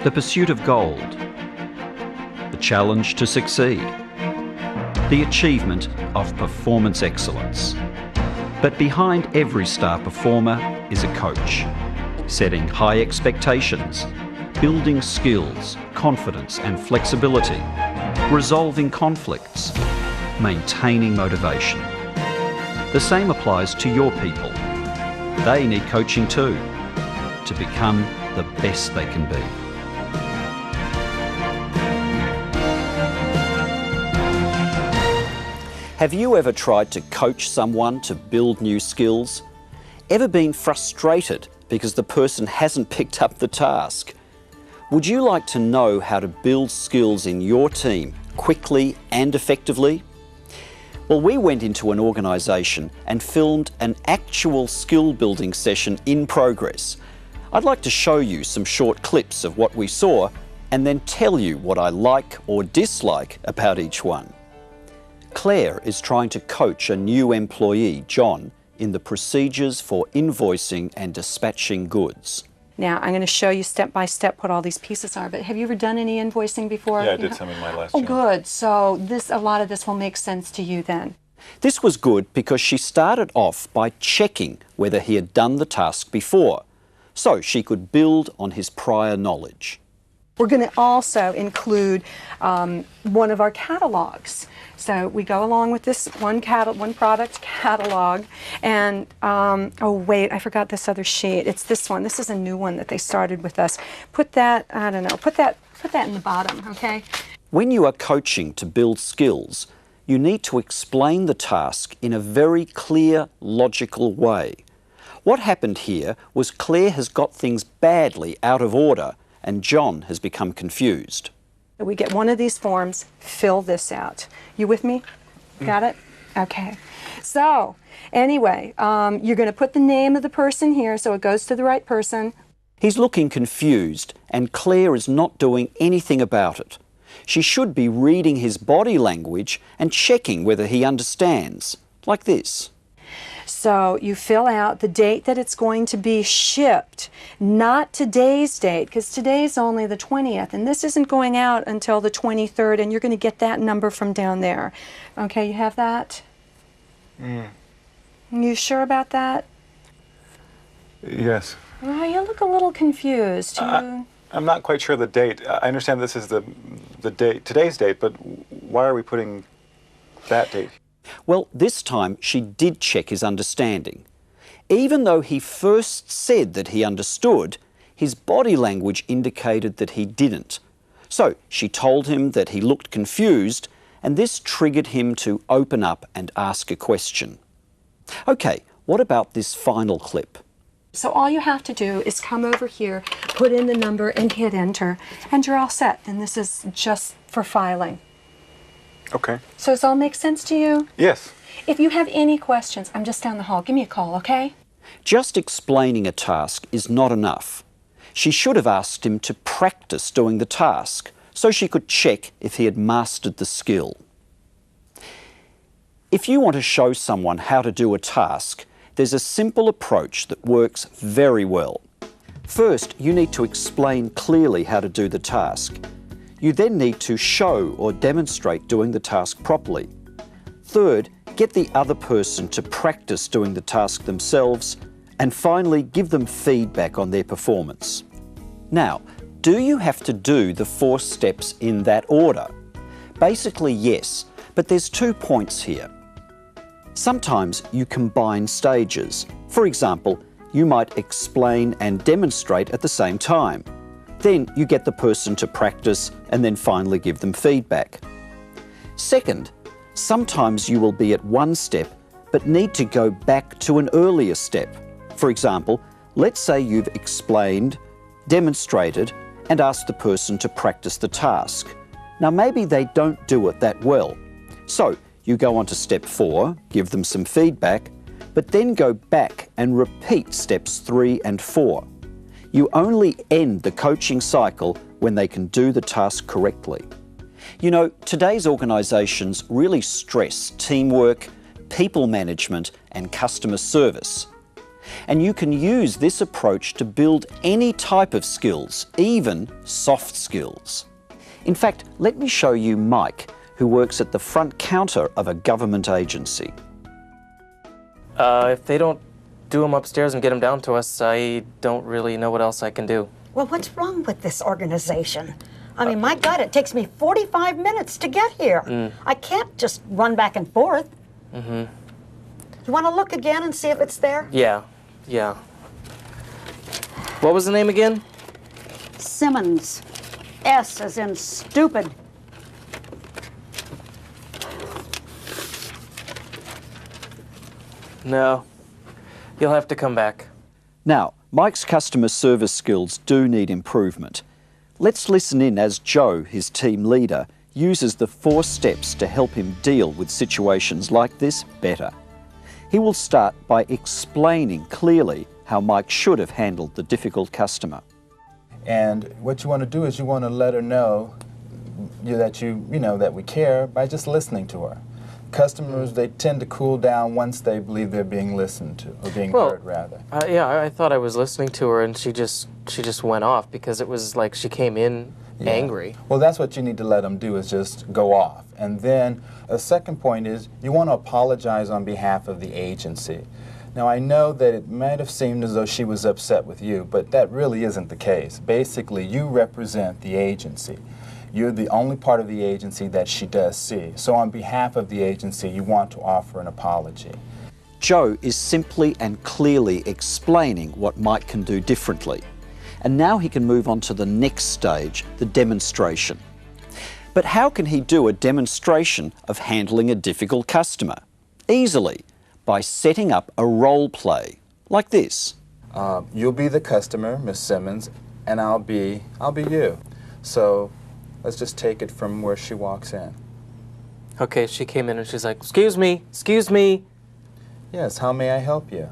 the pursuit of gold, the challenge to succeed, the achievement of performance excellence. But behind every star performer is a coach, setting high expectations, building skills, confidence and flexibility, resolving conflicts, maintaining motivation. The same applies to your people. They need coaching too, to become the best they can be. Have you ever tried to coach someone to build new skills? Ever been frustrated because the person hasn't picked up the task? Would you like to know how to build skills in your team quickly and effectively? Well, we went into an organisation and filmed an actual skill building session in progress. I'd like to show you some short clips of what we saw and then tell you what I like or dislike about each one. Claire is trying to coach a new employee, John, in the procedures for invoicing and dispatching goods. Now, I'm going to show you step by step what all these pieces are, but have you ever done any invoicing before? Yeah, I did some in my last job. job. Oh, good. So a lot of this will make sense to you then. This was good because she started off by checking whether he had done the task before, so she could build on his prior knowledge. We're going to also include one of our catalogs. So we go along with this one product catalog, and oh wait, I forgot this other sheet. It's this one. This is a new one that they started with us. Put that, I don't know, put that in the bottom, okay? When you are coaching to build skills, you need to explain the task in a very clear, logical way. What happened here was Claire has got things badly out of order and John has become confused. We get one of these forms, fill this out. You with me? Got it? Okay. So, anyway, you're going to put the name of the person here so it goes to the right person. He's looking confused and Claire is not doing anything about it. She should be reading his body language and checking whether he understands, like this. So you fill out the date that it's going to be shipped, not today's date, because today's only the 20th, and this isn't going out until the 23rd, and you're going to get that number from down there. Okay, you have that? You sure about that? Yes. Oh, you look a little confused. I'm not quite sure the date. I understand this is the date, today's date, but why are we putting that date? Well, this time she did check his understanding. Even though he first said that he understood, his body language indicated that he didn't. So she told him that he looked confused, and this triggered him to open up and ask a question. Okay, what about this final clip? So all you have to do is come over here, put in the number, and hit enter, and you're all set. And this is just for filing. Okay. So does all make sense to you? Yes. If you have any questions, I'm just down the hall. Give me a call, okay? Just explaining a task is not enough. She should have asked him to practice doing the task so she could check if he had mastered the skill. If you want to show someone how to do a task, there's a simple approach that works very well. First, you need to explain clearly how to do the task. You then need to show or demonstrate doing the task properly. Third, get the other person to practice doing the task themselves. And finally, give them feedback on their performance. Now, do you have to do the 4 steps in that order? Basically, yes, but there's 2 points here. Sometimes you combine stages. For example, you might explain and demonstrate at the same time. Then you get the person to practice and then finally give them feedback. Second, sometimes you will be at one step but need to go back to an earlier step. For example, let's say you've explained, demonstrated and asked the person to practice the task. Now maybe they don't do it that well. So you go on to step 4, give them some feedback, but then go back and repeat steps 3 and 4. You only end the coaching cycle when they can do the task correctly. You know, today's organisations really stress teamwork, people management and customer service. And you can use this approach to build any type of skills, even soft skills. In fact, let me show you Mike, who works at the front counter of a government agency. If they don't do them upstairs and get them down to us, I don't really know what else I can do. Well, what's wrong with this organization? I mean, my God, it takes me 45 minutes to get here. I can't just run back and forth. You want to look again and see if it's there? Yeah. What was the name again? Simmons. S as in stupid. No. You'll have to come back. Now, Mike's customer service skills do need improvement. Let's listen in as Joe, his team leader, uses the 4 steps to help him deal with situations like this better. He will start by explaining clearly how Mike should have handled the difficult customer. And what you want to do is you want to let her know that we care by just listening to her. Customers, they tend to cool down once they believe they're being listened to, or being heard, rather. Yeah, I thought I was listening to her, and she just went off because it was like she came in angry. Well, that's what you need to let them do, is just go off. And then a second point is you want to apologize on behalf of the agency. Now, I know that it might have seemed as though she was upset with you, but that really isn't the case. Basically, you represent the agency. You're the only part of the agency that she does see. So on behalf of the agency, you want to offer an apology. Joe is simply and clearly explaining what Mike can do differently. And now he can move on to the next stage, the demonstration. But how can he do a demonstration of handling a difficult customer? Easily, by setting up a role play, like this. You'll be the customer, Miss Simmons, and I'll be you. So let's just take it from where she walks in. Okay, she came in and she's like, excuse me. Yes, how may I help you?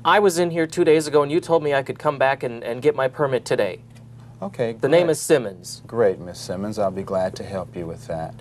I was in here 2 days ago and you told me I could come back and get my permit today. Okay, The name is Simmons. Great, Miss Simmons. I'll be glad to help you with that.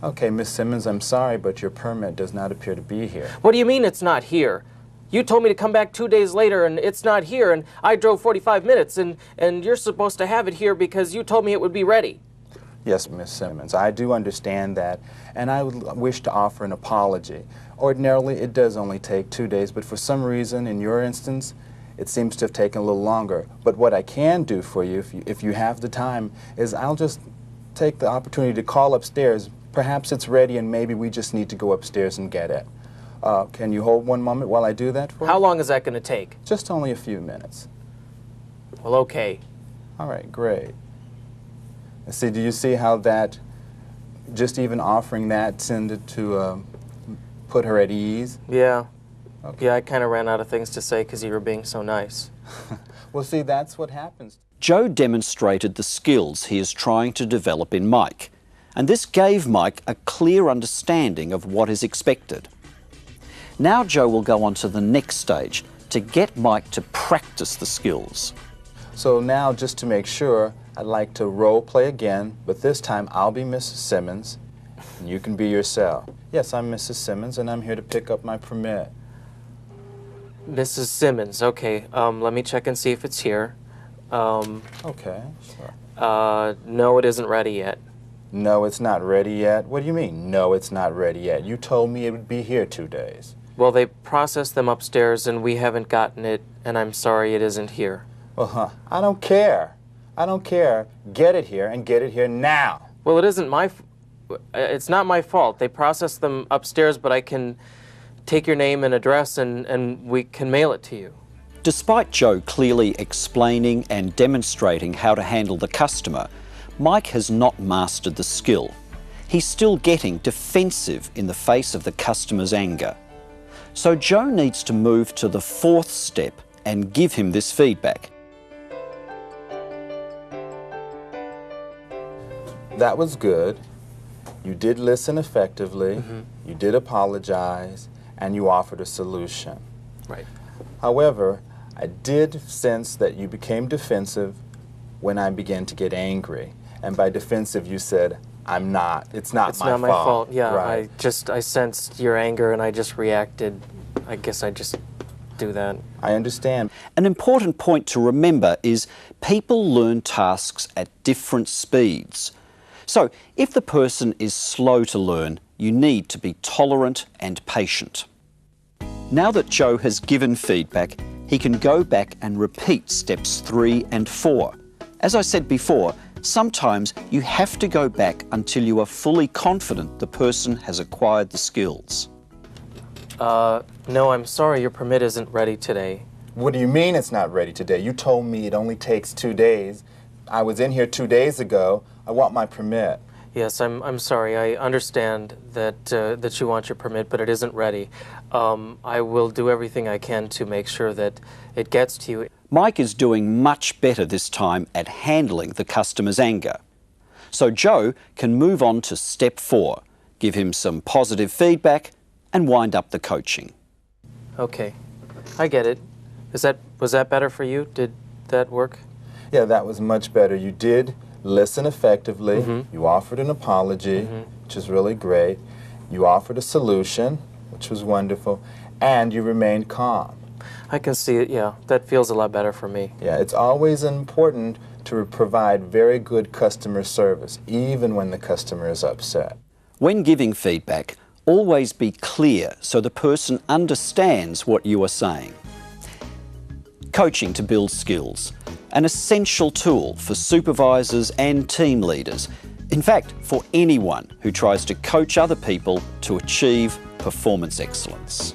Okay, Miss Simmons, I'm sorry, but your permit does not appear to be here. What do you mean it's not here? You told me to come back 2 days later and it's not here, and I drove 45 minutes and you're supposed to have it here because you told me it would be ready. Yes, Miss Simmons, I do understand that, and I would wish to offer an apology. Ordinarily, it does only take 2 days, but for some reason, in your instance, it seems to have taken a little longer. But what I can do for you, if you have the time, is I'll just take the opportunity to call upstairs. Perhaps it's ready and maybe we just need to go upstairs and get it. Can you hold one moment while I do that for you? How long is that going to take? Just only a few minutes. Well, okay. All right, great. See, do you see how that, just even offering that tended to put her at ease? Yeah. Okay. Yeah, I kind of ran out of things to say because you were being so nice. Well, see, that's what happens. Joe demonstrated the skills he is trying to develop in Mike, and this gave Mike a clear understanding of what is expected. Now Joe will go on to the next stage to get Mike to practice the skills. So now, just to make sure, I'd like to role play again, but this time I'll be Mrs. Simmons, and you can be yourself. Yes, I'm Mrs. Simmons, and I'm here to pick up my permit. Mrs. Simmons, okay. Let me check and see if it's here. Okay, sure. No, it isn't ready yet. No, it's not ready yet? What do you mean, no, it's not ready yet? You told me it would be here 2 days. Well, they processed them upstairs and we haven't gotten it, and I'm sorry it isn't here. Well, I don't care. I don't care. Get it here, and get it here now. Well, it isn't it's not my fault. They processed them upstairs, but I can take your name and address and we can mail it to you. Despite Joe clearly explaining and demonstrating how to handle the customer, Mike has not mastered the skill. He's still getting defensive in the face of the customer's anger. So Joe needs to move to the 4th step and give him this feedback. That was good. You did listen effectively, you did apologize, and you offered a solution. Right. However, I did sense that you became defensive when I began to get angry. And by defensive, you said, I'm not. It's not my fault. my fault. Yeah, right. I sensed your anger and I just reacted I guess I just do that. I understand. An important point to remember is people learn tasks at different speeds. So if the person is slow to learn, you need to be tolerant and patient. Now that Joe has given feedback, he can go back and repeat steps 3 and 4. As I said before, sometimes you have to go back until you are fully confident the person has acquired the skills. No, I'm sorry, your permit isn't ready today. What do you mean it's not ready today? You told me it only takes 2 days. I was in here 2 days ago. I want my permit. Yes, I'm sorry. I understand that that you want your permit, but it isn't ready. I will do everything I can to make sure that it gets to you. Mike is doing much better this time at handling the customer's anger. So Joe can move on to step 4, give him some positive feedback and wind up the coaching. Okay, I get it. Was that better for you? Did that work? Yeah, that was much better. You did listen effectively. You offered an apology, which is really great. You offered a solution, which was wonderful, and you remained calm. I can see it, yeah. That feels a lot better for me. Yeah, it's always important to provide very good customer service, even when the customer is upset. When giving feedback, always be clear so the person understands what you are saying. Coaching to build skills, an essential tool for supervisors and team leaders. In fact, for anyone who tries to coach other people to achieve performance excellence.